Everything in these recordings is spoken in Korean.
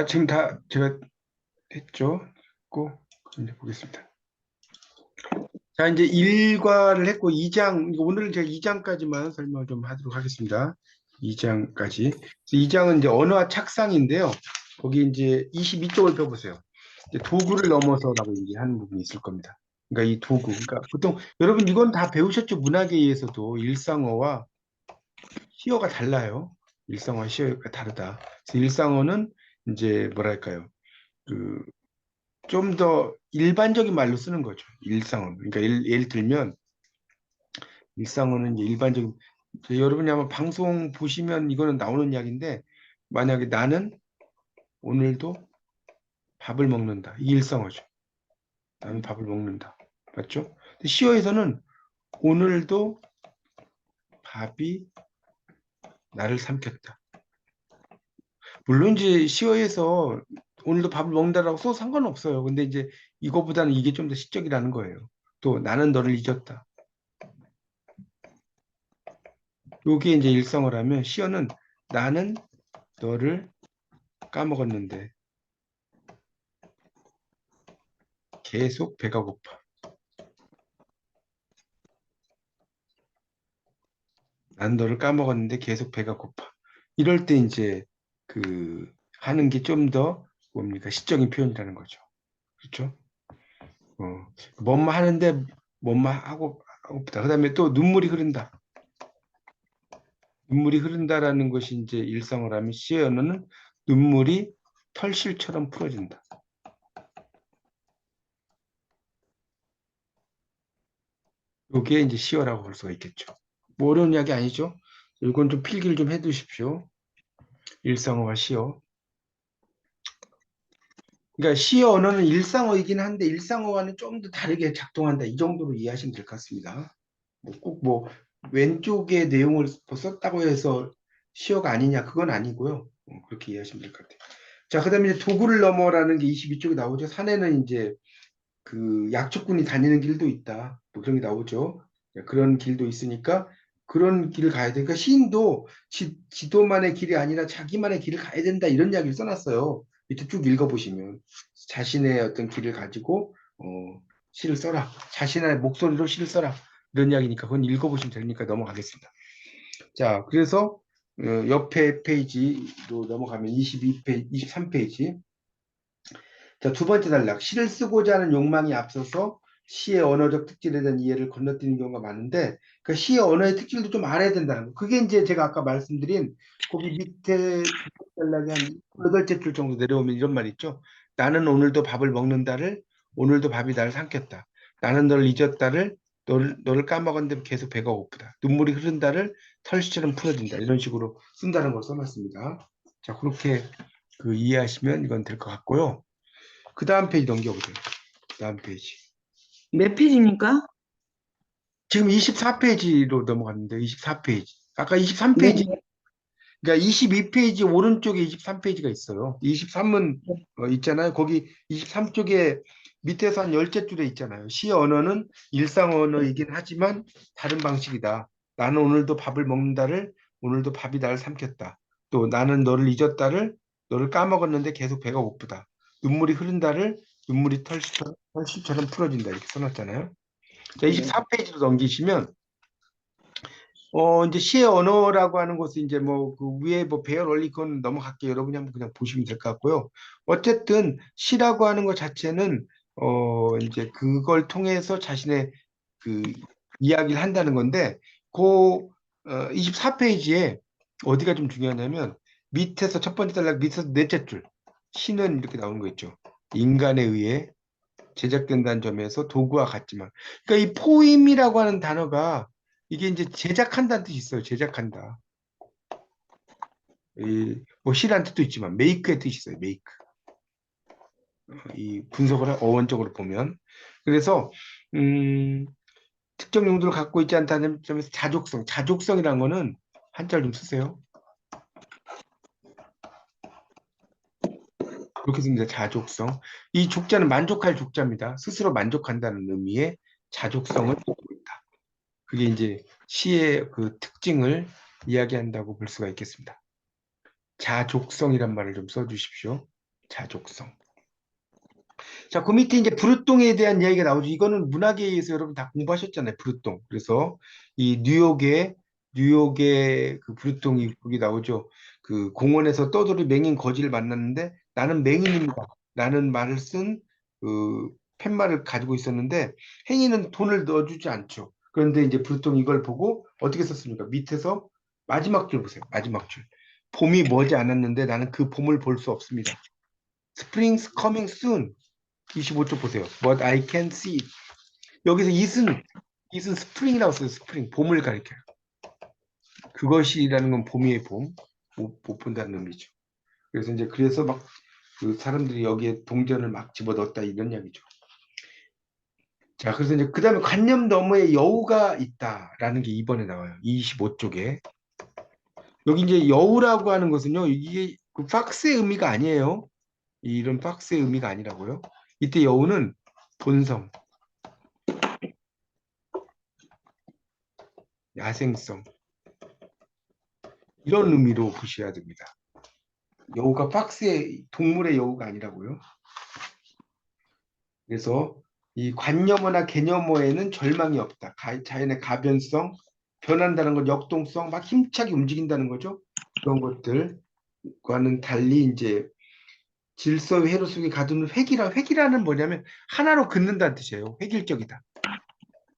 지금 다 제가 했죠? 고 이제 보겠습니다. 자, 이제 1과를 했고 2장, 오늘 제가 2장까지만 설명을 좀 하도록 하겠습니다. 2장까지. 2장은 이제 언어와 착상인데요. 거기 이제 22쪽을 펴보세요. 이제 도구를 넘어서라고 이제 하는 부분이 있을 겁니다. 그러니까 이 도구. 그러니까 보통 여러분 이건 다 배우셨죠? 문학에 의해서도 일상어와 시어가 달라요. 일상어와 시어가 다르다. 그래서 일상어는 이제 뭐랄까요? 그 좀 더 일반적인 말로 쓰는 거죠. 일상어. 그러니까 예를 들면 일상어는 이제 일반적인 여러분이 아마 방송 보시면 이거는 나오는 이야기인데 만약에 나는 오늘도 밥을 먹는다. 이 일상어죠. 나는 밥을 먹는다. 맞죠? 근데 시어에서는 오늘도 밥이 나를 삼켰다. 물론 이제 시어에서 오늘도 밥을 먹는다라고 써도 상관은 없어요. 근데 이제 이거보다는 이게 좀 더 시적이라는 거예요. 또 나는 너를 잊었다. 요게 이제 일성을 하면 시어는 나는 너를 까먹었는데 계속 배가 고파. 난 너를 까먹었는데 계속 배가 고파. 이럴 때 이제 그 하는 게 좀 더 뭡니까? 시적인 표현이라는 거죠. 그렇죠? 뭐뭐 하는데 뭐뭐 하고프다. 그다음에 또 눈물이 흐른다. 눈물이 흐른다라는 것이 이제 일성을 하면 시의 언어는 눈물이 털실처럼 풀어진다. 이게 이제 시어라고 볼 수가 있겠죠. 뭐 어려운 이야기 아니죠? 이건 좀 필기를 좀 해두십시오. 일상어와 시어. 그러니까 시어 언어는 일상어이긴 한데 일상어와는 좀 더 다르게 작동한다. 이 정도로 이해하시면 될 것 같습니다. 꼭 왼쪽의 내용을 썼다고 해서 시어가 아니냐 그건 아니고요. 그렇게 이해하시면 될 것 같아요. 자, 그다음에 이제 도구를 넘어라는 게 22쪽에 나오죠. 산에는 이제 그 약초꾼이 다니는 길도 있다. 뭐 그런 게 나오죠. 그런 길도 있으니까 그런 길을 가야 돼. 그러니까 시인도 지도만의 길이 아니라 자기만의 길을 가야 된다. 이런 이야기를 써놨어요. 밑에 쭉 읽어보시면 자신의 어떤 길을 가지고 시를 써라. 자신의 목소리로 시를 써라. 이런 이야기니까 그건 읽어보시면 되니까 넘어가겠습니다. 자, 그래서 옆에 페이지로 넘어가면 22페이지, 23페이지. 자, 두 번째 단락. 시를 쓰고자 하는 욕망이 앞서서 시의 언어적 특질에 대한 이해를 건너뛰는 경우가 많은데, 그 시의 언어의 특질도 좀 알아야 된다는 거. 그게 이제 제가 아까 말씀드린 거기 밑에 두 번째 단락에 한 8째 줄 정도 내려오면 이런 말 있죠. 나는 오늘도 밥을 먹는다를 오늘도 밥이 나를 삼켰다. 나는 너를 잊었다를 너를 까먹었는데 계속 배가 고프다. 눈물이 흐른다를 털씨처럼 풀어진다. 이런 식으로 쓴다는 걸 써놨습니다. 자, 그렇게 그 이해하시면 이건 될 것 같고요. 그 다음 페이지 넘겨보세요. 그 다음 페이지. 몇 페이지입니까? 지금 24페이지로 넘어갔는데, 24페이지. 아까 네. 23페이지, 그러니까 22페이지 오른쪽에 23페이지가 있어요. 23은 있잖아요. 거기 23쪽에 밑에서 한 10째 줄에 있잖아요. 시 언어는 일상 언어이긴 하지만 다른 방식이다. 나는 오늘도 밥을 먹는다를 오늘도 밥이 나를 삼켰다. 또 나는 너를 잊었다를 너를 까먹었는데 계속 배가 고프다. 눈물이 흐른다를 눈물이 털실처럼 풀어진다. 이렇게 써놨잖아요. 자, 네. 24페이지로 넘기시면 이제 시의 언어라고 하는 것은 이제 뭐 그 위에 뭐 배열 원리 그건 넘어갈게요. 여러분이 한번 그냥 보시면 될 것 같고요. 어쨌든 시라고 하는 것 자체는 이제 그걸 통해서 자신의 그 이야기를 한다는 건데 그 24페이지에 어디가 좀 중요하냐면 밑에서 첫 번째 단락 밑에서 넷째 줄 시는 이렇게 나오는 거 있죠. 인간에 의해 제작된다는 점에서 도구와 같지만 그러니까 이 포임이라고 하는 단어가 이게 이제 제작한다는 뜻이 있어요. 제작한다. 뭐 시라는 뜻도 있지만 메이크의 뜻이 있어요. 메이크. 이 분석을 어원적으로 보면 그래서 음, 특정 용도를 갖고 있지 않다는 점에서 자족성이라는 거는 한자를 좀 쓰세요. 그렇게 씁니다. 자족성. 이 족자는 만족할 족자입니다. 스스로 만족한다는 의미의 자족성을 갖고 있다. 그게 이제 시의 그 특징을 이야기한다고 볼 수가 있겠습니다. 자족성이란 말을 좀 써주십시오. 자족성. 자, 그 밑에 이제 브루똥에 대한 이야기가 나오죠. 이거는 문학에 의해서 여러분 다 공부하셨잖아요. 브루똥. 그래서 이 뉴욕의 그 브루똥이 거기 나오죠. 그 공원에서 떠돌이 맹인 거지를 만났는데 나는 맹인입니다. 라는 말을 쓴 그 팻말을 가지고 있었는데 행인은 돈을 넣어주지 않죠. 그런데 이제 브루똥이 이걸 보고 어떻게 썼습니까? 밑에서 마지막 줄 보세요. 마지막 줄. 봄이 머지 않았는데 나는 그 봄을 볼 수 없습니다. Spring's coming soon. 25쪽 보세요. But I can see it. 여기서 it은 스프링이라고 써요. 스프링. 봄을 가리켜요. 그것이라는 건 봄이의 봄. 못 본다는 의미죠. 그래서 이제 그래서 막 그 사람들이 여기에 동전을 막 집어넣었다 이런 이야기죠. 자, 그래서 이제 그 다음에 관념 너머에 여우가 있다라는 게 이번에 나와요. 25쪽에. 여기 이제 여우라고 하는 것은요, 이게 그 박스의 의미가 아니에요. 이런 박스의 의미가 아니라고요. 이때 여우는 본성, 야생성, 이런 의미로 보셔야 됩니다. 여우가 박스의 동물의 여우가 아니라고요. 그래서 이 관념어나 개념어에는 절망이 없다. 자연의 가변성, 변한다는 건 역동성, 막 힘차게 움직인다는 거죠. 그런 것들과는 달리 이제 질서의 회로 속에 가두는 획이라는 뭐냐면 하나로 긋는다는 뜻이에요. 획일적이다.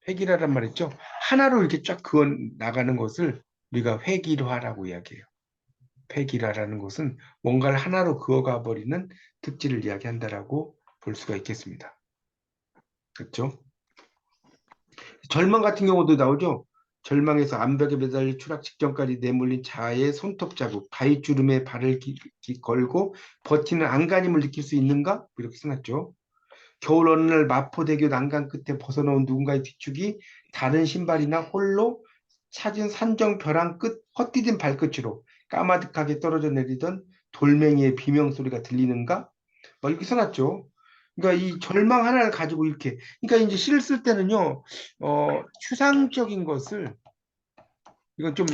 획일화란 말이죠. 하나로 이렇게 쫙 그어 나가는 것을 우리가 획일화라고 이야기해요. 획일화라는 것은 뭔가를 하나로 그어가 버리는 특질을 이야기한다라고 볼 수가 있겠습니다. 그렇죠? 절망 같은 경우도 나오죠. 절망에서 암벽에 매달려 추락 직전까지 내몰린 자아의 손톱 자국, 가위주름에 발을 걸고 버티는 안간힘을 느낄 수 있는가? 이렇게 써놨죠. 겨울 어느 날 마포대교 난간 끝에 벗어놓은 누군가의 뒤축이 다른 신발이나 홀로 찾은 산정 벼랑 끝 헛디딘 발끝으로 까마득하게 떨어져 내리던 돌멩이의 비명 소리가 들리는가? 막 이렇게 써놨죠. 그러니까 이 절망 하나를 가지고 이렇게, 그러니까 이제 시를 쓸 때는요, 추상적인 것을 이건 좀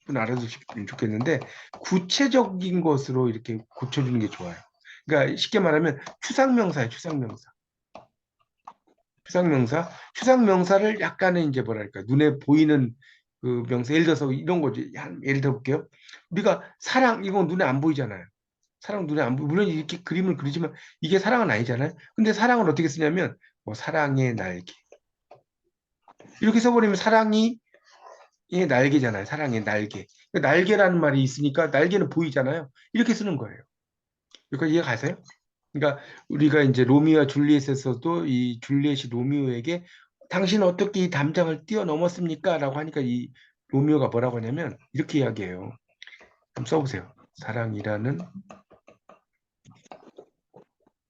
분 알아두시면 좋겠는데 구체적인 것으로 이렇게 고쳐주는 게 좋아요. 그러니까 쉽게 말하면 추상명사예요, 추상명사. 추상명사, 추상명사를 약간의 이제 뭐랄까 눈에 보이는 그 명사, 예를 들어서 이런 거지. 예를 들어 볼게요. 우리가 사랑 이건 눈에 안 보이잖아요. 사랑 눈에 안 보이. 물론 이렇게 그림을 그리지만 이게 사랑은 아니잖아요. 근데 사랑을 어떻게 쓰냐면 뭐 사랑의 날개 이렇게 써버리면 사랑이 의 날개잖아요. 사랑의 날개. 그 날개라는 말이 있으니까 날개는 보이잖아요. 이렇게 쓰는 거예요. 그러니까 이해 가세요? 그러니까 우리가 이제 로미오와 줄리엣에서도 이 줄리엣이 로미오에게 당신은 어떻게 이 담장을 뛰어넘었습니까? 라고 하니까 이 로미오가 뭐라고 하냐면 이렇게 이야기해요. 좀 써보세요. 사랑이라는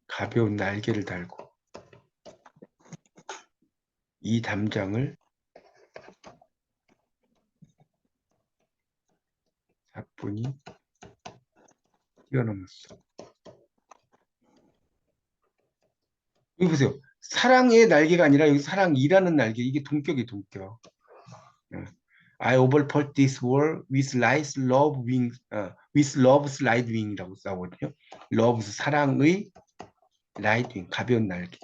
가벼운 날개를 달고 이 담장을 사뿐히 뛰어넘었어. 여기 보세요. 사랑의 날개가 아니라 여기 사랑이라는 날개. 이게 동격이 동격. 어. I overput this world with light love wings, with love's light wing이라고 써거든요. love's 사랑의 light wing, 가벼운 날개.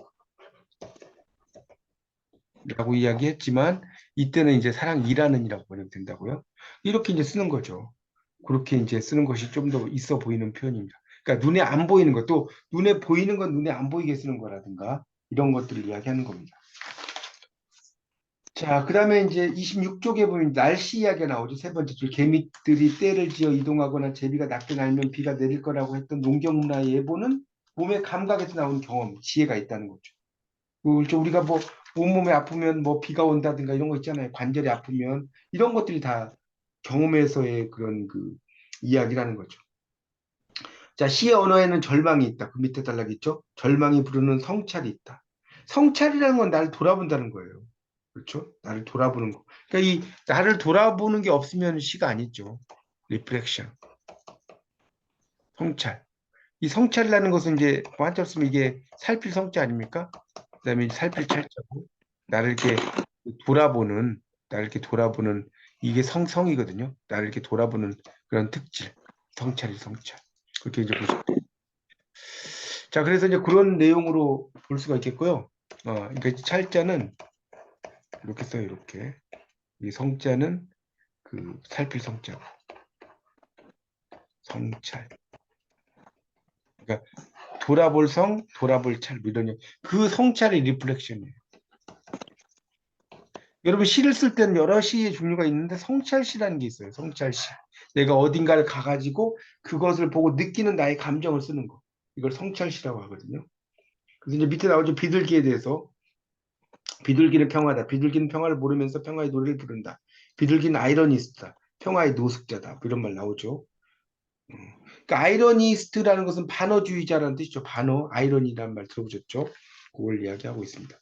라고 이야기했지만 이때는 이제 사랑이라는이라고 번역 된다고요. 이렇게 이제 쓰는 거죠. 그렇게 이제 쓰는 것이 좀 더 있어 보이는 표현입니다. 그러니까 눈에 안 보이는 것도 눈에 보이는 건 눈에 안 보이게 쓰는 거라든가 이런 것들을 이야기하는 겁니다. 자, 그 다음에 이제 26쪽에 보면 날씨 이야기가 나오죠. 세 번째 줄. 개미들이 떼를 지어 이동하거나 제비가 낮게 날면 비가 내릴 거라고 했던 농경 문화의 예보는 몸의 감각에서 나온 경험, 지혜가 있다는 거죠. 우리가 뭐 온몸에 아프면 뭐 비가 온다든가 이런 거 있잖아요. 관절이 아프면 이런 것들이 다 경험에서의 그런 그 이야기라는 거죠. 자, 시의 언어에는 절망이 있다. 그 밑에 단락이 있죠. 절망이 부르는 성찰이 있다. 성찰이라는 건 나를 돌아본다는 거예요. 그렇죠? 나를 돌아보는 거. 그러니까 이 나를 돌아보는 게 없으면 시가 아니죠. 리플렉션, 성찰. 이 성찰이라는 것은 이제 뭐 한자로 쓰면 이게 살필 성자 아닙니까? 그다음에 살필 찰자고 나를 이렇게 돌아보는 나를 이렇게 돌아보는 이게 성이거든요. 나를 이렇게 돌아보는 그런 특질. 성찰이 성찰. 그렇게 이제 보시면 돼요. 자, 그래서 이제 그런 내용으로 볼 수가 있겠고요. 그러니까 찰자는 이렇게 써요, 이렇게. 이 성자는 그 살필 성자고, 성찰. 그러니까 돌아볼 성, 돌아볼 찰, 뭐 이런 그 성찰의 리플렉션이에요. 여러분 시를 쓸 때는 여러 시의 종류가 있는데 성찰시라는 게 있어요. 성찰시. 내가 어딘가를 가가지고 그것을 보고 느끼는 나의 감정을 쓰는 거. 이걸 성찰시라고 하거든요. 그래서 이제 밑에 나오죠. 비둘기에 대해서. 비둘기는 평화다. 비둘기는 평화를 모르면서 평화의 노래를 부른다. 비둘기는 아이러니스트다. 평화의 노숙자다. 뭐 이런 말 나오죠. 그러니까 아이러니스트라는 것은 반어주의자라는 뜻이죠. 반어, 아이러니라는 말 들어보셨죠? 그걸 이야기하고 있습니다.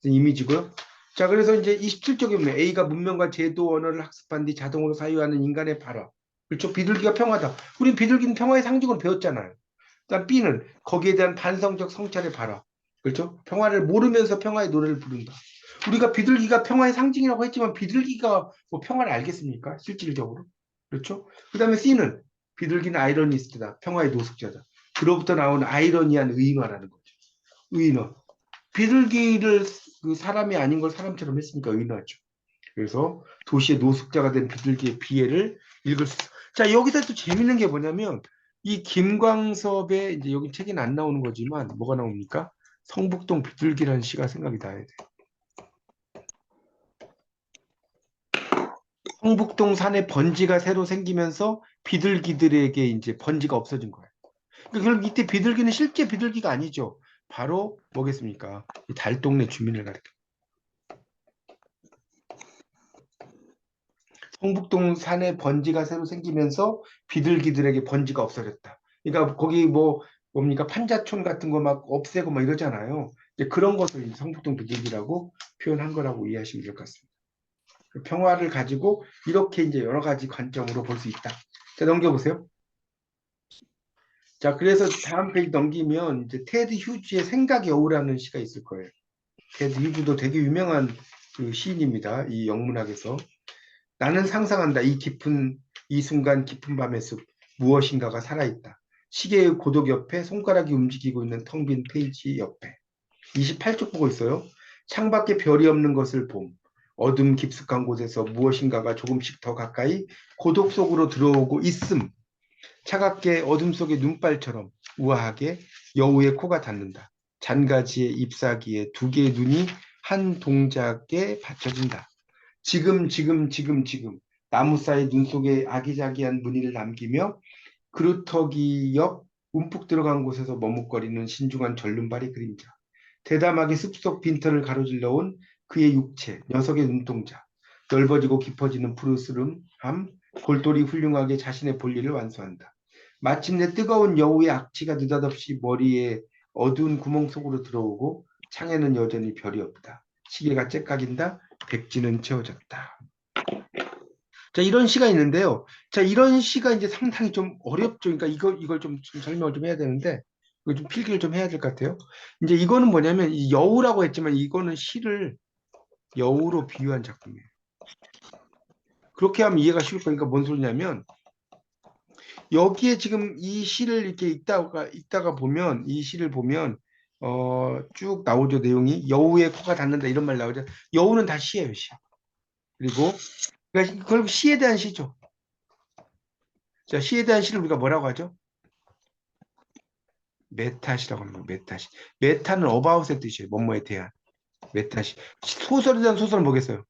이미지고요. 자, 그래서 이제 27쪽에 보면 A가 문명과 제도 언어를 학습한 뒤 자동으로 사유하는 인간의 발화. 그렇죠? 비둘기가 평화다. 우린 비둘기는 평화의 상징으로 배웠잖아요. 그다음 B는 거기에 대한 반성적 성찰의 발화. 그렇죠? 평화를 모르면서 평화의 노래를 부른다. 우리가 비둘기가 평화의 상징이라고 했지만 비둘기가 뭐 평화를 알겠습니까? 실질적으로. 그렇죠? 그다음에 C는 비둘기는 아이러니스트다. 평화의 노숙자다. 그로부터 나온 아이러니한 의인화라는 거죠. 의인화. 비둘기를 그 사람이 아닌 걸 사람처럼 했으니까 의인화죠. 그래서 도시의 노숙자가 된 비둘기의 비애를 읽을 수 있어요. 자, 여기서 또 재밌는 게 뭐냐면 이 김광섭의 이제 여기 책에는 안 나오는 거지만 뭐가 나옵니까? 성북동 비둘기라는 시가 생각이 나야 돼. 성북동 산에 번지가 새로 생기면서 비둘기들에게 이제 번지가 없어진 거예요. 그러니까 결국 이때 비둘기는 실제 비둘기가 아니죠. 바로 뭐겠습니까? 이 달동네 주민을 가리켜. 성북동 산에 번지가 새로 생기면서 비둘기들에게 번지가 없어졌다. 그러니까 거기 뭐 뭡니까 판자촌 같은 거 막 없애고 막 이러잖아요. 이제 그런 것을 이제 성북동 비둘기라고 표현한 거라고 이해하시면 될 것 같습니다. 그 평화를 가지고 이렇게 이제 여러 가지 관점으로 볼 수 있다. 자, 넘겨보세요. 자, 그래서 다음 페이지 넘기면 이제 테드 휴즈의 생각 여우라는 시가 있을 거예요. 테드 휴즈도 되게 유명한 그 시인입니다. 이 영문학에서. 나는 상상한다. 이 순간 깊은 밤의 숲 무엇인가가 살아있다. 시계의 고독 옆에 손가락이 움직이고 있는 텅 빈 페이지 옆에 28쪽 보고 있어요. 창밖에 별이 없는 것을 봄. 어둠 깊숙한 곳에서 무엇인가가 조금씩 더 가까이 고독 속으로 들어오고 있음. 차갑게 어둠 속의 눈발처럼 우아하게 여우의 코가 닿는다. 잔가지의 잎사귀에 두 개의 눈이 한 동작에 받쳐진다. 지금 나무 사이 눈 속에 아기자기한 무늬를 남기며 그루터기 옆 움푹 들어간 곳에서 머뭇거리는 신중한 절름발의 그림자. 대담하게 숲속 빈터를 가로질러 온 그의 육체, 녀석의 눈동자. 넓어지고 깊어지는 푸르스름함, 골똘히 훌륭하게 자신의 볼일을 완수한다. 마침내 뜨거운 여우의 악취가 느닷없이 머리에 어두운 구멍 속으로 들어오고 창에는 여전히 별이 없다. 시계가 째깍인다. 백지는 채워졌다. 자, 이런 시가 있는데요. 자, 이런 시가 이제 상당히 좀 어렵죠. 그러니까 이걸 좀 설명을 좀 해야 되는데, 이거 좀 필기를 좀 해야 될 것 같아요. 이제 이거는 뭐냐면, 이 여우라고 했지만, 이거는 시를 여우로 비유한 작품이에요. 그렇게 하면 이해가 쉬울 거니까 뭔 소리냐면, 여기에 지금 이 시를 이렇게 읽다가 보면, 이 시를 보면, 쭉 나오죠. 내용이. 여우의 코가 닿는다. 이런 말 나오죠. 여우는 다 시예요, 시. 그리고, 그러니까 결국 시에 대한 시죠. 자, 시에 대한 시를 우리가 뭐라고 하죠? 메타시라고 합니다. 메타시. 메타는 어바웃의 뜻이에요. 뭐뭐에 대한. 메타시. 소설에 대한 소설은 뭐겠어요?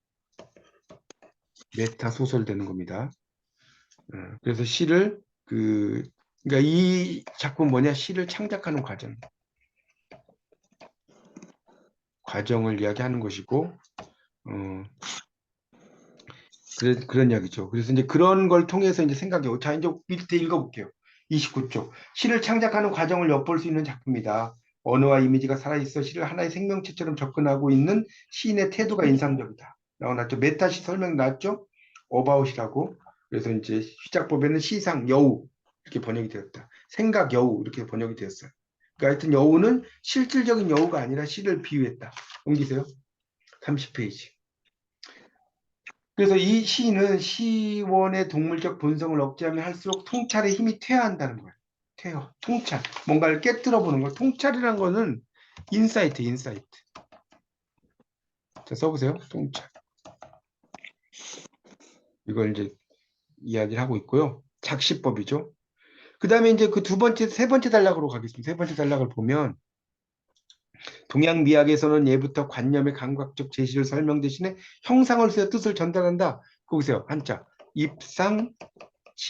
메타 소설 되는 겁니다. 그래서 시를 그러니까 이 작품 뭐냐? 시를 창작하는 과정을 이야기하는 것이고, 어, 그런 이야기죠. 그래서 이제 그런 걸 통해서 이제 생각해. 자, 이제 밑에 읽어볼게요. 29쪽. 시를 창작하는 과정을 엿볼 수 있는 작품이다. 언어와 이미지가 살아있어 시를 하나의 생명체처럼 접근하고 있는 시인의 태도가 인상적이다. 나왔죠. 메타시 설명 나왔죠? 어바웃이라고. 그래서 이제 시작법에는 시상, 여우 이렇게 번역이 되었다. 생각, 여우 이렇게 번역이 되었어요. 그러니까 하여튼 여우는 실질적인 여우가 아니라 시를 비유했다. 옮기세요. 30페이지. 그래서 이 시는 시원의 동물적 본성을 억제하면 할수록 통찰의 힘이 퇴화한다는 거예요. 퇴화, 통찰. 뭔가를 깨뜨려 보는 걸. 통찰이란 거는 인사이트, 인사이트. 자, 써보세요. 통찰. 이걸 이제 이야기를 하고 있고요. 작시법이죠. 그 다음에 이제 그 두 번째, 세 번째 단락으로 가겠습니다. 세 번째 단락을 보면 동양미학에서는 예부터 관념의 감각적 제시를 설명 대신에 형상을 쓰여 뜻을 전달한다. 거기서요. 한자. 입상신의.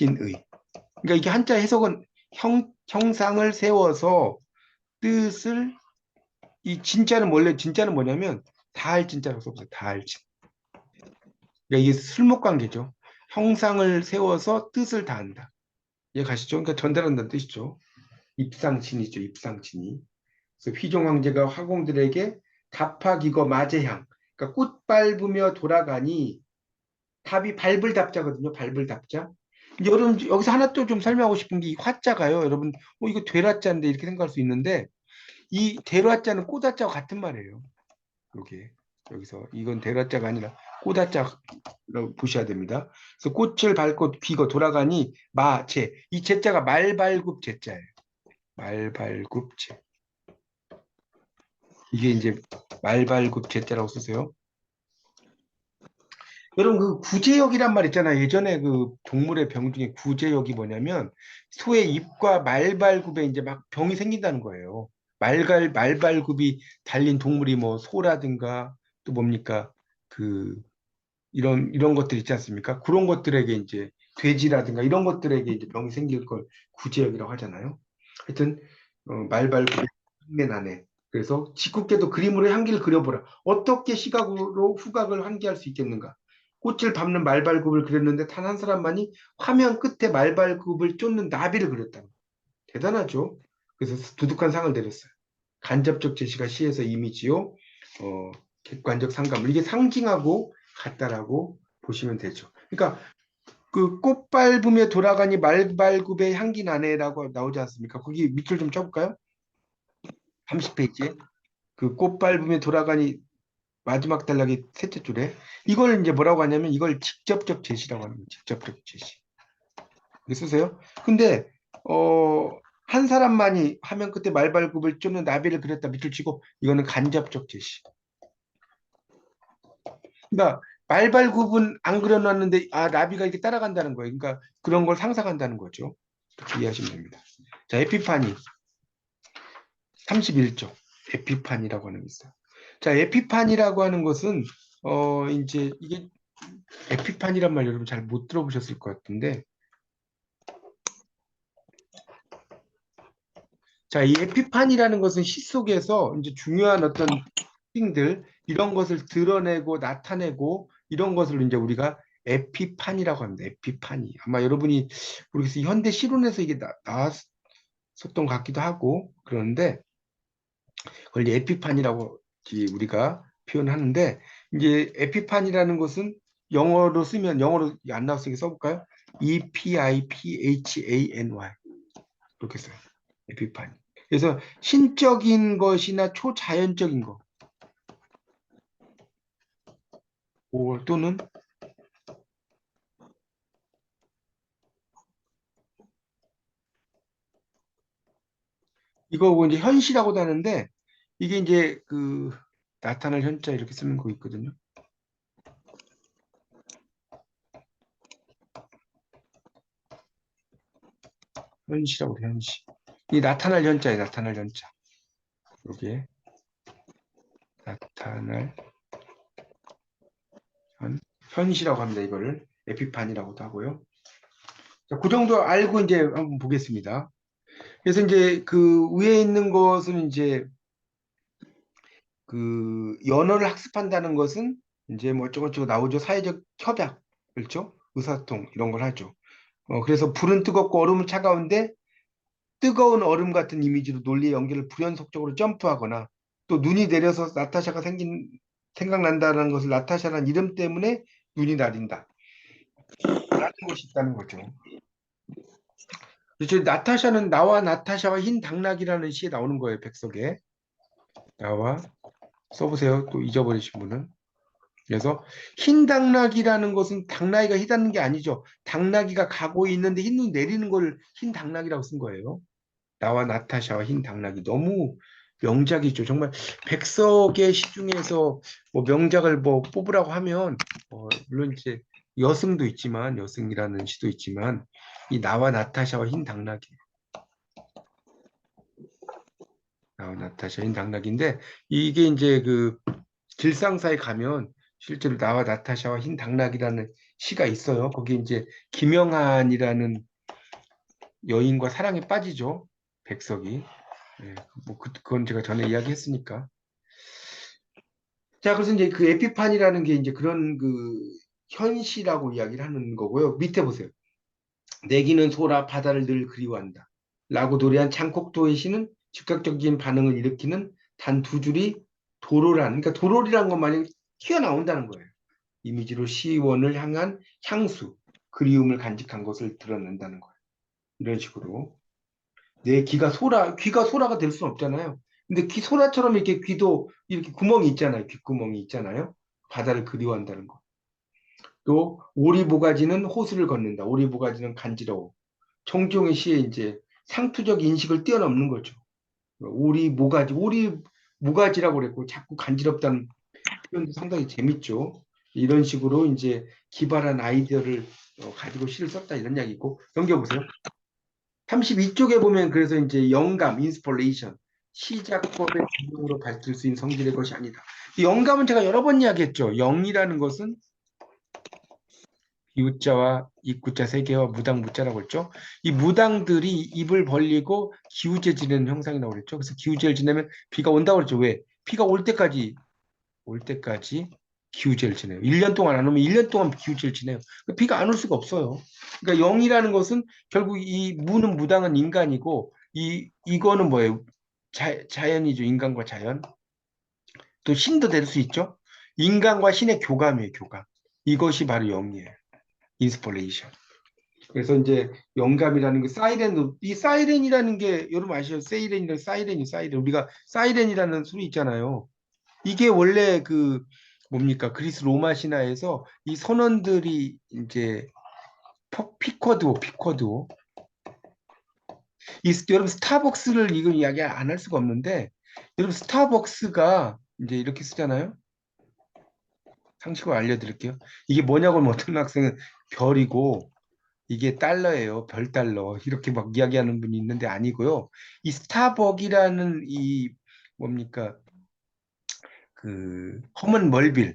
그러니까 이게 한자 해석은 형상을 세워서 뜻을 이 진짜는 원래 진짜는 뭐냐면 다할 진짜라고 써보세요. 다할 진. 그러니까 이게 술목관계죠. 형상을 세워서 뜻을 다한다. 이해 가시죠? 그러니까 전달한다는 뜻이죠. 입상신이죠. 입상신이. 그래서 휘종 황제가 화공들에게 답하기거 마제향. 그러니까 꽃 밟으며 돌아가니 답이 밟을 답자거든요. 밟을 답자. 이제 여러분 여기서 하나 또 좀 설명하고 싶은 게 이 화자가요. 여러분 이거 되라자인데 이렇게 생각할 수 있는데 이 대라자는 꼬다자와 같은 말이에요. 여기 여기서 이건 대라자가 아니라 꼬다자로 보셔야 됩니다. 그래서 꽃을 밟고 귀고 돌아가니 마제 이 제자가 말발굽 제자예요. 말발굽 제 이게 이제 말발굽 제자라고 쓰세요. 여러분 그 구제역이란 말 있잖아요. 예전에 그 동물의 병 중에 구제역이 뭐냐면 소의 입과 말발굽에 이제 막 병이 생긴다는 거예요. 말발굽이 달린 동물이 뭐 소라든가 또 뭡니까 그 이런 것들 있지 않습니까? 그런 것들에게 이제 돼지라든가 이런 것들에게 이제 병이 생길 걸 구제역이라고 하잖아요. 하여튼 말발굽에 향내나네. 그래서 짓궂게도 그림으로 향기를 그려보라. 어떻게 시각으로 후각을 환기할 수 있겠는가? 꽃을 밟는 말발굽을 그렸는데 단 한 사람만이 화면 끝에 말발굽을 쫓는 나비를 그렸다. 대단하죠? 그래서 두둑한 상을 내렸어요. 간접적 제시가 시에서 이미지요. 객관적 상감을 이게 상징하고 같다라고 보시면 되죠. 그러니까 그 꽃 밟으며 돌아가니 말발굽의 향기 나네라고 나오지 않습니까? 거기 밑줄 좀 쳐볼까요? 30페이지에 그 꽃 밟으며 돌아가니 마지막 단락이 셋째 줄에 이걸 이제 뭐라고 하냐면 이걸 직접적 제시라고 하는 거예요. 직접적 제시. 이렇게 쓰세요. 근데 한 사람만이 화면 끝에 말발굽을 쫓는 나비를 그렸다 밑줄 치고 이거는 간접적 제시. 그러니까 말발굽은 안 그려놨는데 아 나비가 이렇게 따라간다는 거예요. 그러니까 그런 걸 상상한다는 거죠. 이렇게 이해하시면 됩니다. 자 에피파니 31쪽 에피판이라고 하는 게 있어요. 자 에피판이라고 하는 것은 이제 이게 에피판이란 말 여러분 잘 못 들어보셨을 것 같은데 자, 이 에피판이라는 것은 시 속에서 이제 중요한 어떤 특징들 이런 것을 드러내고 나타내고 이런 것을 이제 우리가 에피판이라고 합니다. 에피판이. 아마 여러분이 모르겠어요. 현대 실론에서 이게 나왔었던 것 같기도 하고 그러는데 그걸 이제 에피판이라고 우리가 표현하는데 이제 에피판이라는 것은 영어로 쓰면 영어로 안 나왔으니까 써볼까요? EPIPHANY 이렇게 써요. 에피판. 그래서 신적인 것이나 초자연적인 것 또는 이거 이제 현시라고도 하는데 이게 이제 그 나타날 현자 이렇게 쓰는 거 있거든요. 현시라고 해요, 현시. 이 나타날 현자예요, 나타날 현자. 여기에 나타날 현시라고 합니다. 이거를 에피판이라고도 하고요. 자, 그 정도 알고 이제 한번 보겠습니다. 그래서 이제 그 위에 있는 것은 이제 그 연어를 학습한다는 것은 이제 뭐 어쩌고저쩌고 나오죠. 사회적 협약, 그렇죠? 의사소통 이런 걸 하죠. 그래서 불은 뜨겁고 얼음은 차가운데 뜨거운 얼음 같은 이미지로 논리의 연결을 불연속적으로 점프하거나 또 눈이 내려서 나타샤가 생각난다는 것을 나타샤라는 이름 때문에 눈이 나린다. 라는 것이 있다는 거죠. 그래서 나타샤는 나와 나타샤와 흰 당나귀라는 시에 나오는 거예요. 백석에. 나와 써보세요. 또 잊어버리신 분은. 그래서 흰 당나귀라는 것은 당나귀가 휘닿는 게 아니죠. 당나귀가 가고 있는데 흰 눈 내리는 걸 흰 당나귀라고 쓴 거예요. 나와 나타샤와 흰 당나귀 너무 명작이죠. 정말 백석의 시 중에서 뭐 명작을 뭐 뽑으라고 하면 물론 이제 여승도 있지만 여승이라는 시도 있지만 이 나와 나타샤와 흰 당나귀 나와 나타샤 흰 당나귀인데 이게 이제 그 질상사에 가면 실제로 나와 나타샤와 흰 당나귀라는 시가 있어요. 거기 이제 김영한이라는 여인과 사랑에 빠지죠. 백석이. 예, 뭐 그건 제가 전에 이야기했으니까. 자, 그래서 이제 그 에피판이라는 게 이제 그런 그 현시라고 이야기를 하는 거고요. 밑에 보세요. 내기는 소라 바다를 늘 그리워한다. 라고 노래한 장콕도의 시는 즉각적인 반응을 일으키는 단 두 줄이 도로란, 그러니까 도롤이란 것만이 튀어나온다는 거예요. 이미지로 시원을 향한 향수, 그리움을 간직한 것을 드러낸다는 거예요. 이런 식으로. 내 귀가 소라가 될 수는 없잖아요. 근데 소라처럼 이렇게 귀도 이렇게 구멍이 있잖아요. 귓구멍이 있잖아요. 바다를 그리워한다는 거. 또 오리보가지는 호수를 걷는다. 오리보가지는 간지러워. 청중의 시에 이제 상투적 인식을 뛰어넘는 거죠. 오리 모가지라고 그랬고 자꾸 간지럽다는 표현도 상당히 재밌죠. 이런 식으로 이제 기발한 아이디어를 가지고 시를 썼다 이런 이야기고 넘겨보세요. 32쪽에 보면 그래서 이제 영감, 인스퍼레이션, 시작법의 기능으로 밝힐 수 있는 성질의 것이 아니다. 이 영감은 제가 여러 번 이야기했죠. 영이라는 것은 기우자와 입구자 세 개와 무당 무자라고 했죠. 이 무당들이 입을 벌리고 기우제 지내는 형상이라고 그랬죠. 그래서 기우제를 지내면 비가 온다고 그랬죠. 왜? 비가 올 때까지 기우제를 지내요. 1년 동안 안 오면 1년 동안 기우제를 지내요. 비가 안 올 수가 없어요. 그러니까 영이라는 것은 결국 이 무는 무당은 인간이고 이거는 뭐예요? 자연이죠. 인간과 자연. 또 신도 될 수 있죠. 인간과 신의 교감이에요. 교감. 이것이 바로 영이에요. 인스퍼레이션. 그래서 이제 영감이라는 게 이 사이렌이라는 게 여러분 아시죠? 세이렌이랑 사이렌. 우리가 사이렌이라는 소리 있잖아요. 이게 원래 그 뭡니까? 그리스 로마 신화에서 이 선원들이 이제 피쿼드오. 여러분 스타벅스를 이걸 이야기 안 할 수가 없는데 여러분 스타벅스가 이제 이렇게 쓰잖아요. 상식으로 알려드릴게요. 이게 뭐냐고 하면 어떤 학생은 별이고 이게 달러예요. 별 달러. 이렇게 막 이야기하는 분이 있는데 아니고요. 이 스타벅이라는 이 뭡니까? 그 허먼 멀빌.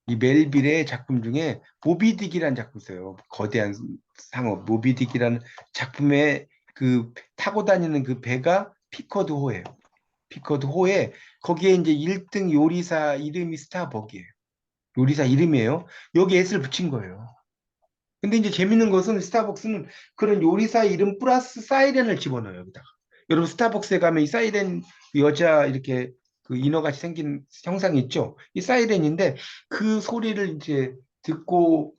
이 멜빌의 작품 중에 모비딕이라는 작품 있어요. 거대한 상어 모비딕이라는 작품에 그 타고 다니는 그 배가 피커드호예요. 피커드호에 거기에 이제 1등 요리사 이름이 스타벅이에요. 요리사 이름이에요. 여기 S를 붙인 거예요. 근데 이제 재밌는 것은 스타벅스는 그런 요리사 이름 플러스 사이렌을 집어넣어요, 여기다가. 여러분 스타벅스에 가면 이 사이렌 여자 이렇게 그 인어같이 생긴 형상이 있죠? 이 사이렌인데 그 소리를 이제 듣고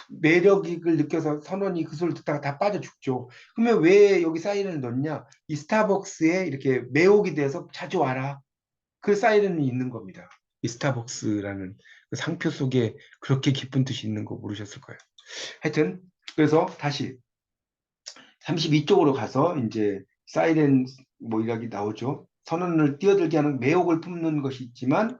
매력을 느껴서 선원이 그 소리를 듣다가 다 빠져 죽죠. 그러면 왜 여기 사이렌을 넣냐? 이 스타벅스에 이렇게 매혹이 돼서 자주 와라. 그 사이렌이 있는 겁니다. 이 스타벅스라는 그 상표 속에 그렇게 깊은 뜻이 있는 거 모르셨을 거예요. 하여튼 그래서 다시 32쪽으로 가서 이제 사이렌 뭐 이야기 나오죠. 선언을 뛰어들게 하는 매혹을 품는 것이 있지만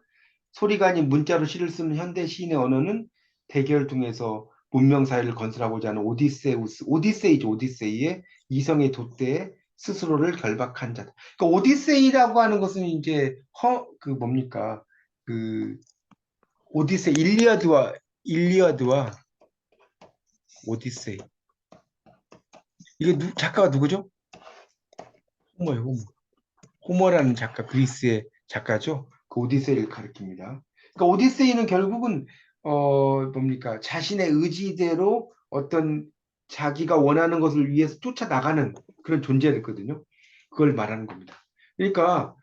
소리가 아닌 문자로 시를 쓰는 현대 시인의 언어는 대결을 통해서 문명 사회를 건설하고자 하는 오디세이죠. 오디세이의 이성의 돛대에 스스로를 결박한 자다. 그러니까 오디세이라고 하는 것은 이제 그 뭡니까? 그 오디세이 일리아드와 오디세이 이게 작가가 누구죠? 호머예요, 호머. 호머라는 작가, 그리스의 작가죠. 그 오디세이를 가리킵니다. 그러니까 오디세이는 결국은 뭡니까? 자신의 의지대로 어떤 자기가 원하는 것을 위해서 쫓아나가는 그런 존재였거든요. 그걸 말하는 겁니다. 그러니까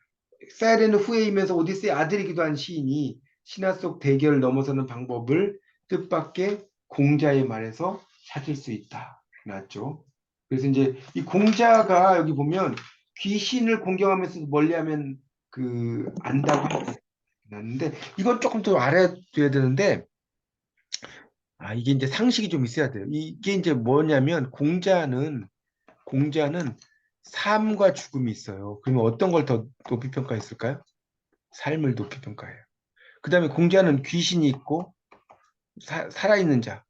사이렌 후예이면서 오디세이 아들이기도 한 시인이 신화 속 대결을 넘어서는 방법을 뜻밖의 공자의 말에서 찾을 수 있다. 맞죠? 그래서 이제 이 공자가 여기 보면 귀신을 공경하면서 멀리하면 그 안다고 났는데 이건 조금 더 알아둬야 되는데 이게 이제 상식이 좀 있어야 돼요. 이게 이제 뭐냐면 공자는 삶과 죽음이 있어요. 그러면 어떤 걸 더 높이 평가했을까요? 삶을 높이 평가해요. 그다음에 공자는 귀신이 있고 살아있는 자.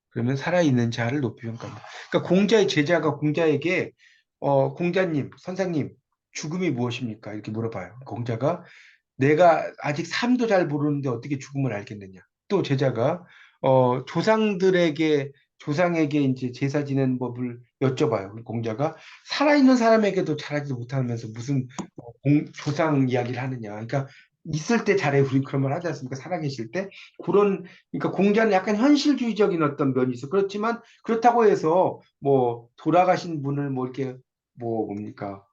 그러면 살아있는 자를 높이 평가합니다. 그러니까 공자의 제자가 공자에게 공자님, 선생님, 죽음이 무엇입니까? 이렇게 물어봐요. 공자가 내가 아직 삶도 잘 모르는데 어떻게 죽음을 알겠느냐. 또 제자가 조상에게 이제 제사 지낸 법을 여쭤봐요. 그럼 공자가 살아있는 사람에게도 잘하지 못하면서 무슨 조상 이야기를 하느냐. 그러니까 있을 때 잘해 우리 그런 말 하지 않습니까? 살아계실 때 그런 그러니까 공자는 약간 현실주의적인 어떤 면이 있어. 그렇지만 그렇다고 해서 뭐 돌아가신 분을 뭐 이렇게 뭐 뭡니까?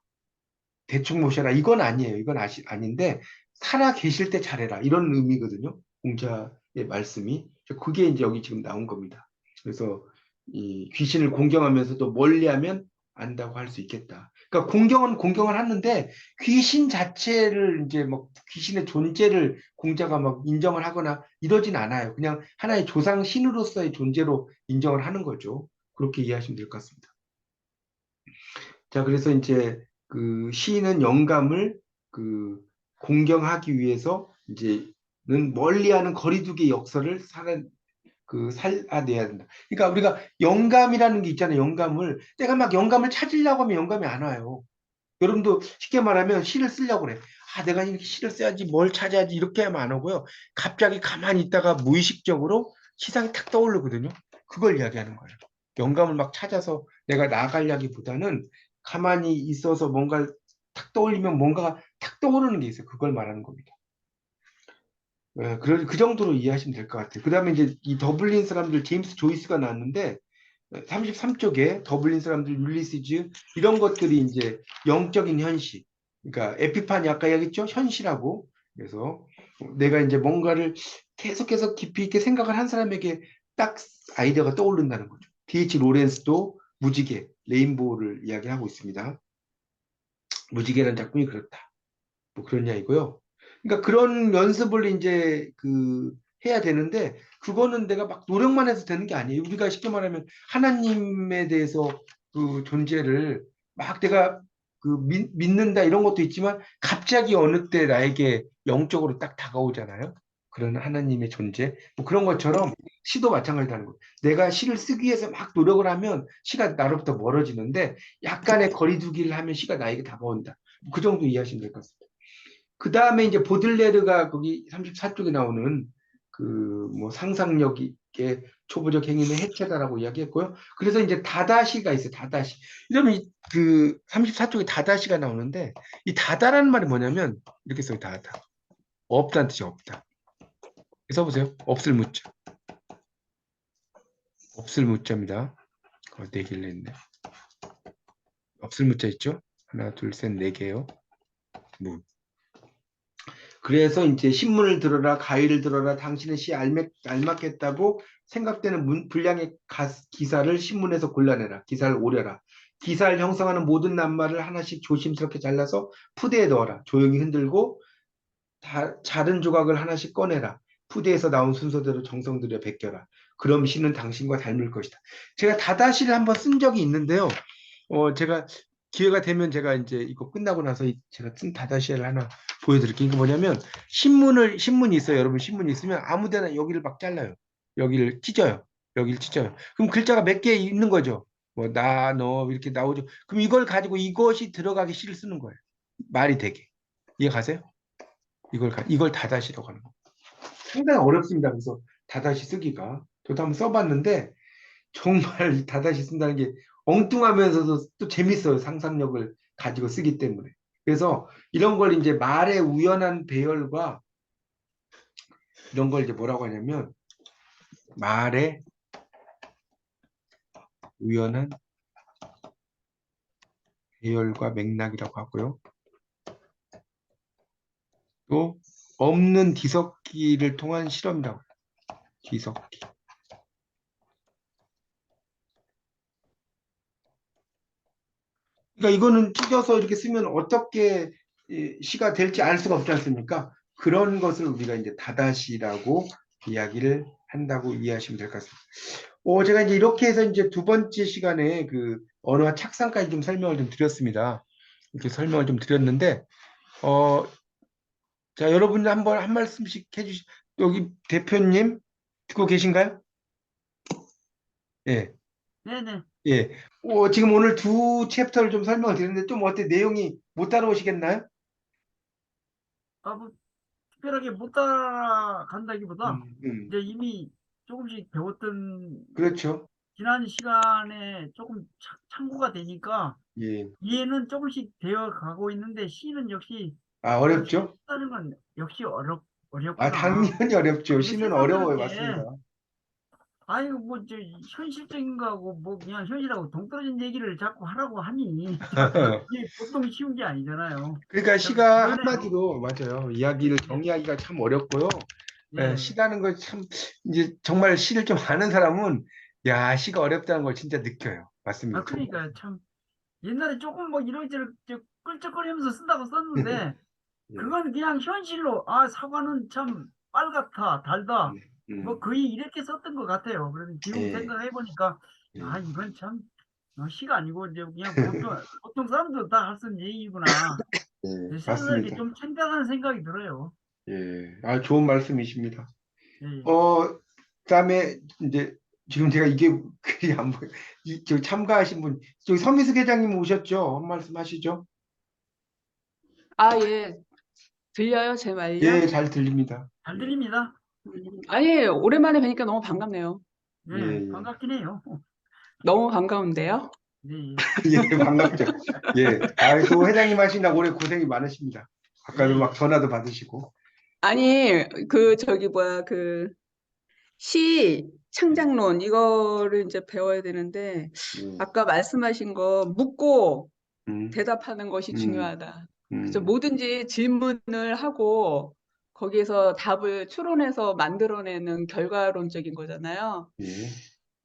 대충 모셔라. 이건 아니에요. 이건 아닌데, 살아 계실 때 잘해라. 이런 의미거든요. 공자의 말씀이. 그게 이제 여기 지금 나온 겁니다. 그래서 이 귀신을 공경하면서도 멀리하면 안다고 할 수 있겠다. 그러니까 공경은 공경을 하는데 귀신 자체를 이제 막 귀신의 존재를 공자가 막 인정을 하거나 이러진 않아요. 그냥 하나의 조상 신으로서의 존재로 인정을 하는 거죠. 그렇게 이해하시면 될 것 같습니다. 자, 그래서 이제 그 시인은 영감을 그 공경하기 위해서 이제는 멀리하는 거리두기 역설을 살아내야 된다. 그러니까 우리가 영감이라는 게 있잖아요. 영감을 내가 막 영감을 찾으려고 하면 영감이 안 와요. 여러분도 쉽게 말하면 시를 쓰려고 그래. 내가 이렇게 시를 써야지 뭘 찾아야지 이렇게 하면 안 오고요. 갑자기 가만히 있다가 무의식적으로 시상이 탁 떠오르거든요. 그걸 이야기하는 거예요. 영감을 막 찾아서 내가 나가려기보다는 가만히 있어서 뭔가 탁 떠올리면 뭔가가 탁 떠오르는 게 있어요. 그걸 말하는 겁니다. 그 정도로 이해하시면 될 것 같아요. 그 다음에 이제 이 더블린 사람들 제임스 조이스가 나왔는데 33쪽에 더블린 사람들 율리시즈 이런 것들이 이제 영적인 현실 그러니까 에피파니 아까 얘기했죠 현실하고 그래서 내가 이제 뭔가를 계속해서 깊이 있게 생각을 한 사람에게 딱 아이디어가 떠오른다는 거죠. D.H. 로렌스도 무지개 레인보우를 이야기하고 있습니다. 무지개라는 작품이 그렇다. 뭐 그런 이야기고요. 그러니까 그런 연습을 이제 해야 되는데 그거는 내가 막 노력만 해서 되는 게 아니에요. 우리가 쉽게 말하면 하나님에 대해서 그 존재를 막 내가 믿는다 이런 것도 있지만 갑자기 어느 때 나에게 영적으로 딱 다가오잖아요. 그런 하나님의 존재. 뭐 그런 것처럼 시도 마찬가지라는 거예요. 내가 시를 쓰기 위해서 막 노력을 하면 시가 나로부터 멀어지는데 약간의 거리두기를 하면 시가 나에게 다가온다. 그 정도 이해하시면 될 것 같습니다. 그 다음에 이제 보들레르가 거기 34쪽에 나오는 그 뭐 상상력의 초보적 행위는 해체다라고 이야기했고요. 그래서 이제 다다시가 있어요. 다다시. 이러면 그 34쪽에 다다시가 나오는데 이 다다라는 말이 뭐냐면 이렇게 써요. 다다. 없다는 뜻이 없다. 써보세요. 없을 무자. 없을 무자입니다. 네 개를 냈네. 없을 무자 있죠? 하나, 둘, 셋, 네 개요. 무. 그래서 이제 신문을 들어라, 가위를 들어라, 당신의 시에 알맞겠다고 생각되는 분량의 기사를 신문에서 골라내라. 기사를 오려라. 기사를 형성하는 모든 낱말을 하나씩 조심스럽게 잘라서 푸대에 넣어라. 조용히 흔들고 자른 조각을 하나씩 꺼내라. 푸대에서 나온 순서대로 정성 들여 베껴라. 그럼 시는 당신과 닮을 것이다. 제가 다다시를 한번 쓴 적이 있는데요. 제가 기회가 되면 제가 이제 이거 끝나고 나서 제가 쓴 다다시를 하나 보여드릴게요. 이게 뭐냐면 신문이 있어요. 여러분 신문이 있으면 아무데나 여기를 막 잘라요. 여기를 찢어요. 여기를 찢어요. 그럼 글자가 몇 개 있는 거죠. 뭐 나, 너 이렇게 나오죠. 그럼 이걸 가지고 이것이 들어가기 시를 쓰는 거예요. 말이 되게. 이해 가세요? 이걸 다다시라고 하는 거. 상당히 어렵습니다. 그래서 다다시 쓰기가. 저도 한번 써봤는데 정말 다다시 쓴다는 게 엉뚱하면서도 또 재밌어요. 상상력을 가지고 쓰기 때문에. 그래서 이런 걸 이제 말의 우연한 배열과 이런 걸 이제 뭐라고 하냐면 말의 우연한 배열과 맥락이라고 하고요. 또 없는 뒤섞기를 통한 실험이라고 해요. 뒤섞기. 그러니까 이거는 찢어서 이렇게 쓰면 어떻게 시가 될지 알 수가 없지 않습니까? 그런 것을 우리가 이제 다다시라고 이야기를 한다고 이해하시면 될 것 같습니다. 제가 이제 이렇게 해서 이제 두 번째 시간에 그 언어와 착상까지 좀 설명을 좀 드렸습니다. 이렇게 설명을 좀 드렸는데, 어, 자, 여러분 한번 한 말씀씩 여기 대표님 듣고 계신가요? 예, 네네. 예. 지금 오늘 두 챕터를 좀 설명을 드렸는데 좀 어때? 내용이 못 따라오시겠나요? 뭐, 특별하게 못 따라간다기보다 음. 이제 이미 조금씩 배웠던 그렇죠. 지난 지난 시간에 조금 참고가 되니까 예. 이해는 조금씩 되어 가고 있는데 시는 역시 어렵죠? 시다는 건 역시 어렵구나. 당연히 어렵죠. 이게 시는 어려워요. 새삼스럽게 맞습니다. 아이고 뭐 저 현실적인 거하고 뭐 그냥 현실하고 동떨어진 얘기를 자꾸 하라고 하니 이게 보통 쉬운 게 아니잖아요. 그러니까 참 시가 그러네요. 한마디로 맞아요. 이야기를 예, 정의하기가 참 어렵고요. 예. 시라는 걸 참 이제 정말 시를 좀 아는 사람은 야, 시가 어렵다는 걸 진짜 느껴요. 맞습니다. 정말. 그러니까 참 옛날에 조금 뭐 이런저런 끌적거리면서 쓴다고 썼는데 예. 그건 그냥 현실로 사과는 참 빨갛다 달다 뭐 음. 거의 이렇게 썼던 것 같아요. 그래서 지금 예. 생각해 보니까 예. 이건 참 시가 아니고 이제 그냥 보통 사람도 다 할 수 있는 얘기구나. 예. 스스로에게 맞습니다. 좀 창피하다는 생각이 들어요. 예. 좋은 말씀이십니다. 예, 예. 그다음에 이제 지금 제가 이게 글이 안 보여. 저 참가하신 분, 저기 서미숙 회장님 오셨죠? 한 말씀 하시죠? 예. 들려요, 제 예, 말요? 잘 들립니다. 잘 예. 들립니다. 아니에요. 오랜만에 뵈니까 너무 반갑네요. 예, 예, 예. 반갑긴 해요. 너무 반가운데요? 네, 예, 예, 반갑죠. 예. 그 회장님 하시느라 올해 고생이 많으십니다. 예, 아까도 막 예. 전화도 받으시고. 아니, 시 창작론, 이거를 이제 배워야 되는데, 예. 아까 말씀하신 거 묻고 음, 대답하는 것이 음, 중요하다. 그래서 음, 뭐든지 질문을 하고, 거기에서 답을 추론해서 만들어내는 결과론적인 거잖아요. 예.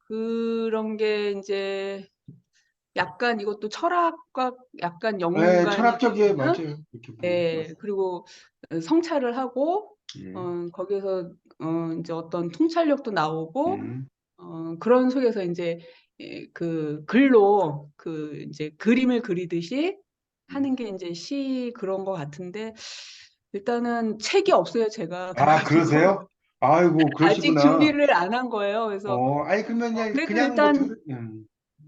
그런 게 이제 약간 이것도 철학과 약간 연관이 돼 철학적이에요. 있는, 맞아요. 이렇게 보면. 예, 그리고 성찰을 하고, 예. 거기에서, 이제 어떤 통찰력도 나오고, 음, 그런 속에서 이제, 그 글로, 이제 그림을 그리듯이 음. 하는 게 이제 시 그런 것 같은데, 일단은 책이 없어요, 제가. 그래가지고, 그러세요? 아이고, 아직 그러시구나. 준비를 안 한 거예요. 그래서, 그러면 그래도 그냥 뭐 일단,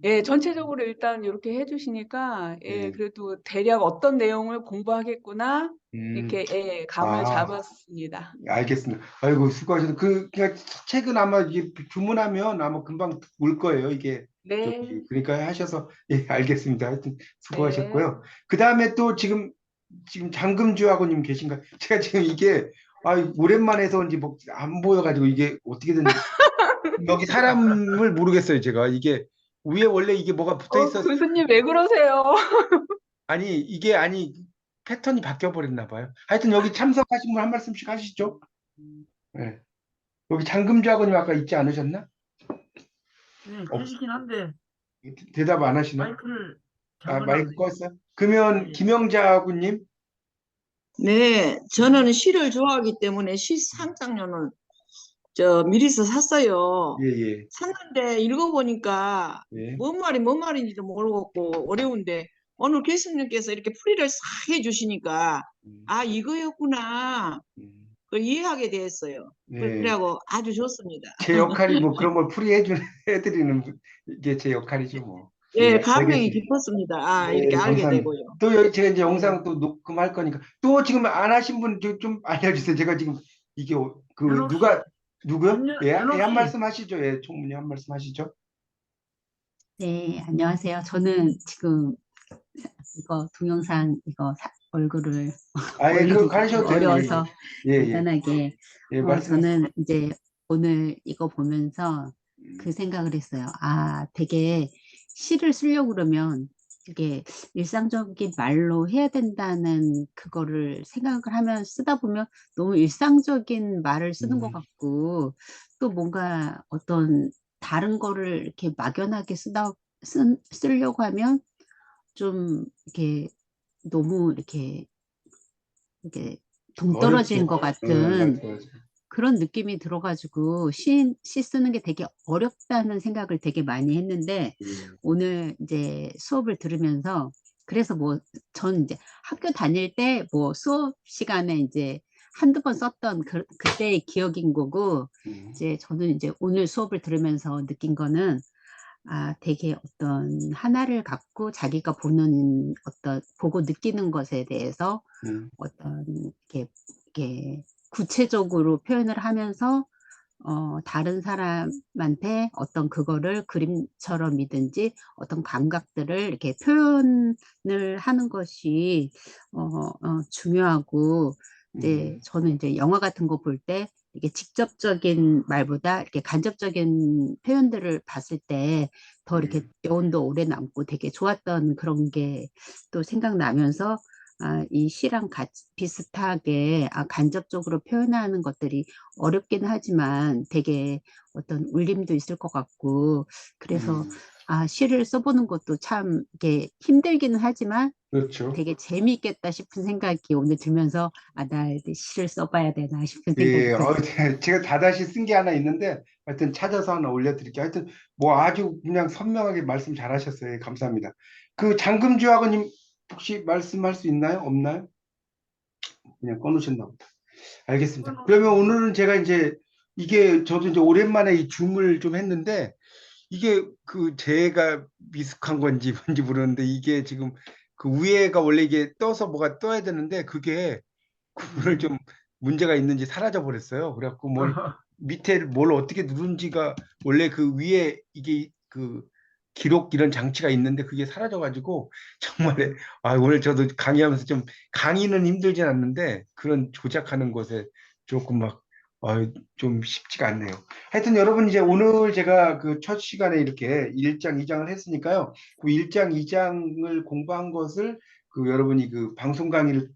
예, 전체적으로 일단 이렇게 해주시니까, 예, 예. 그래도 대략 어떤 내용을 공부하겠구나, 음, 이렇게, 예, 감을 아, 잡았습니다. 알겠습니다. 아이고, 수고하셨습니다. 그냥 책은 아마 이게 주문하면 아마 금방 올 거예요. 이게, 네, 그러니까 하셔서, 예, 알겠습니다. 하여튼 네. 수고하셨고요. 그 다음에 또 지금 장금주하고님 계신가요? 제가 지금 이게, 오랜만에 해서 그런지 뭐 안 보여가지고 이게 어떻게든 여기 사람을 모르겠어요. 제가 이게 위에 원래 이게 뭐가 붙어 있었, 교수님 왜 그러세요? 아니, 패턴이 바뀌어 버렸나 봐요. 하여튼 여기 참석하신 분 한 말씀씩 하시죠. 예. 여기 장금주하고님 아까 있지 않으셨나? 네, 없, 계시긴 한데 대답 안 하시나? 마이크를 마이크 잠궈놨네요. 껐어요? 그러면 예, 김영자하고님? 네, 저는 시를 좋아하기 때문에 시 3장년을 미리서 샀어요. 예, 예, 샀는데 읽어보니까 예. 뭔 말인지도 모르겠고 어려운데 오늘 교수님께서 이렇게 풀이를 싹 해주시니까 음, 이거였구나. 음. 그걸 이해하게 됐어요. 네. 그래갖고 아주 좋습니다. 제 역할이 뭐 그런 걸 해드리는 게 제 역할이죠, 뭐. 예, 예, 감명이 알겠습니다. 깊었습니다. 이렇게 네, 알게 감사합니다. 되고요. 또 여기 제가 이제 예. 영상 또 녹음할 거니까 또 지금 안 하신 분 좀 알려주세요. 제가 지금 이게 윤옥 씨, 누구요? 윤옥 한 씨, 말씀 하시죠. 예, 총무님 한 말씀 하시죠. 네, 안녕하세요. 저는 지금 이거 동영상 얼굴을 예, 그거 올리기가 좀 가르쳐도 돼요. 예, 어려워서 예, 예, 간단하게 예, 말씀하세요. 저는 이제 오늘 이거 보면서 음, 그 생각을 했어요. 되게 시를 쓰려고 그러면 이게 일상적인 말로 해야 된다는 그거를 생각을 하면 쓰다 보면 너무 일상적인 말을 쓰는 것 음, 같고 또 뭔가 어떤 다른 거를 이렇게 막연하게 쓰려고 하면 좀 이렇게 너무 이렇게 이게 동떨어진 것 같은 맞아요. 그런 느낌이 들어가지고 시 쓰는 게 되게 어렵다는 생각을 되게 많이 했는데 오늘 이제 수업을 들으면서 그래서 뭐 전 이제 학교 다닐 때 뭐 수업 시간에 이제 한두 번 썼던 그때의 기억인 거고 이제 저는 이제 오늘 수업을 들으면서 느낀 거는 아, 되게 어떤 하나를 갖고 자기가 보는 어떤 보고 느끼는 것에 대해서 어떤 이렇게 구체적으로 표현을 하면서 다른 사람한테 어떤 그거를 그림처럼이든지 어떤 감각들을 이렇게 표현을 하는 것이 중요하고 이제 저는 이제 영화 같은 거 볼 때 이게 직접적인 말보다 이렇게 간접적인 표현들을 봤을 때 더 이렇게 여운도 오래 남고 되게 좋았던 그런 게 또 생각나면서 아, 이 시랑 비슷하게 간접적으로 표현하는 것들이 어렵긴 하지만 되게 어떤 울림도 있을 것 같고 그래서 아, 시를 써보는 것도 참 이게 힘들기는 하지만 그렇죠. 되게 재미있겠다 싶은 생각이 오늘 들면서 아, 나 이제 시를 써봐야 되나 싶은 생각이 예, 들었어요. 제가 다다시 쓴 게 하나 있는데 하여튼 찾아서 하나 올려드릴게요. 하여튼 뭐 아주 그냥 선명하게 말씀 잘하셨어요. 예, 감사합니다. 그 장금주학원님 혹시 말씀할 수 있나요? 없나요? 그냥 꺼놓으셨나 보다. 알겠습니다. 그러면 오늘은 제가 이제 이게 저도 이제 오랜만에 이 줌을 좀 했는데 이게 그 제가 미숙한 건지 뭔지 모르는데 이게 지금 그 위에가 원래 이게 떠서 뭐가 떠야 되는데 그게 오늘 좀 문제가 있는지 사라져 버렸어요. 그래갖고 뭘 밑에 뭘 어떻게 누른지가 원래 그 위에 이게 그 기록 이런 장치가 있는데 그게 사라져가지고 정말 오늘 저도 강의하면서 좀 강의는 힘들진 않는데 그런 조작하는 것에 조금 막 좀 쉽지가 않네요. 하여튼 여러분 이제 오늘 제가 그 첫 시간에 이렇게 1장, 2장을 했으니까요. 그 1장, 2장을 공부한 것을 그 여러분이 그 방송 강의를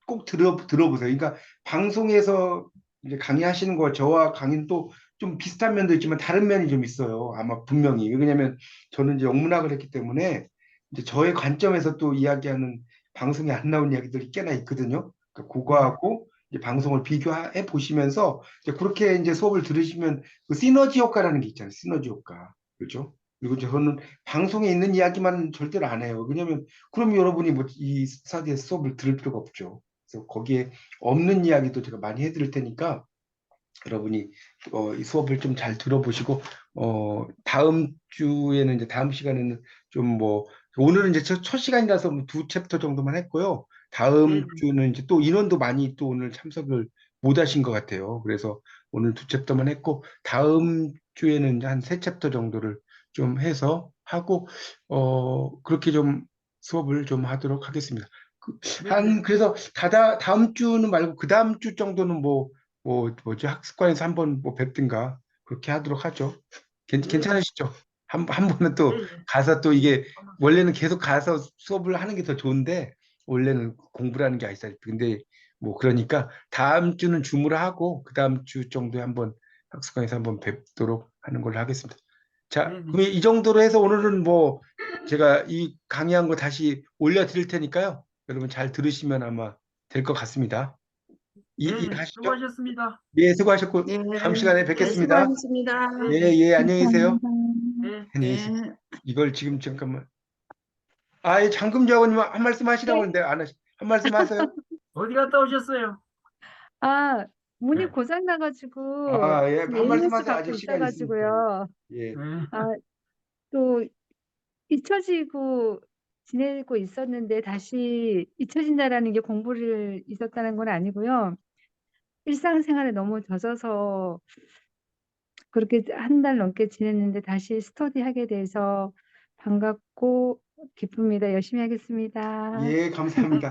꼭 들어보세요. 그러니까 방송에서 이제 강의하시는 거 저와 강의는 또 좀 비슷한 면도 있지만 다른 면이 좀 있어요. 아마 분명히. 왜냐하면 저는 이제 영문학을 했기 때문에 이제 저의 관점에서 또 이야기하는 방송에 안 나온 이야기들이 꽤나 있거든요. 그러니까 그거하고 이제 방송을 비교해 보시면서 이제 그렇게 이제 수업을 들으시면 그 시너지 효과라는 게 있잖아요. 시너지 효과. 그렇죠? 그리고 저는 방송에 있는 이야기만 절대로 안 해요. 왜냐면 그럼 여러분이 뭐 이 스타디의 수업을 들을 필요가 없죠. 그래서 거기에 없는 이야기도 제가 많이 해드릴 테니까 여러분이 이 수업을 좀 잘 들어보시고 다음 주에는 이제 다음 시간에는 좀 뭐 오늘은 이제 첫 시간이라서 두 챕터 정도만 했고요. 다음 주는 이제 또 인원도 많이 또 오늘 참석을 못 하신 것 같아요. 그래서 오늘 두 챕터만 했고 다음 주에는 이제 한 세 챕터 정도를 좀 해서 하고 그렇게 좀 수업을 좀 하도록 하겠습니다. 그래서 다음 주는 말고 그 다음 주 정도는 뭐지 학습관에서 한번 뭐 뵙든가 그렇게 하도록 하죠. 괜찮으시죠? 한 번은 또 가서 또 이게 원래는 계속 가서 수업을 하는 게 더 좋은데 원래는 공부를 하는 게 아니잖아요. 근데 뭐 그러니까 다음 주는 줌으로 하고 그 다음 주 정도에 한번 학습관에서 한번 뵙도록 하는 걸로 하겠습니다. 자, 그럼 이 정도로 해서 오늘은 뭐 제가 이 강의한 거 다시 올려드릴 테니까요. 여러분 잘 들으시면 아마 될 것 같습니다. 이해하시죠? 수고하셨습니다. 예, 수고하셨고 네, 다음 시간에 네, 뵙겠습니다. 수고하셨습니다. 예, 예, 안녕히 계세요. 네. 안녕히 계세요. 이걸 지금 잠깐만. 예, 장금주 학원님 한 말씀 하시라고 했는데 한 말씀 하세요. 어디 갔다 오셨어요? 아, 문이 네. 고장 나가지고 예, 지금 한 말씀 AS 하세요. 받고 아직 시간 있으니까. 있어가지고요. 예. 아, 또 잊혀지고 지내고 있었는데 다시 잊혀진다라는 게 공부를 있었다는 건 아니고요. 일상생활에 너무 젖어서 그렇게 한 달 넘게 지냈는데 다시 스터디하게 돼서 반갑고 기쁩니다. 열심히 하겠습니다. 예, 감사합니다.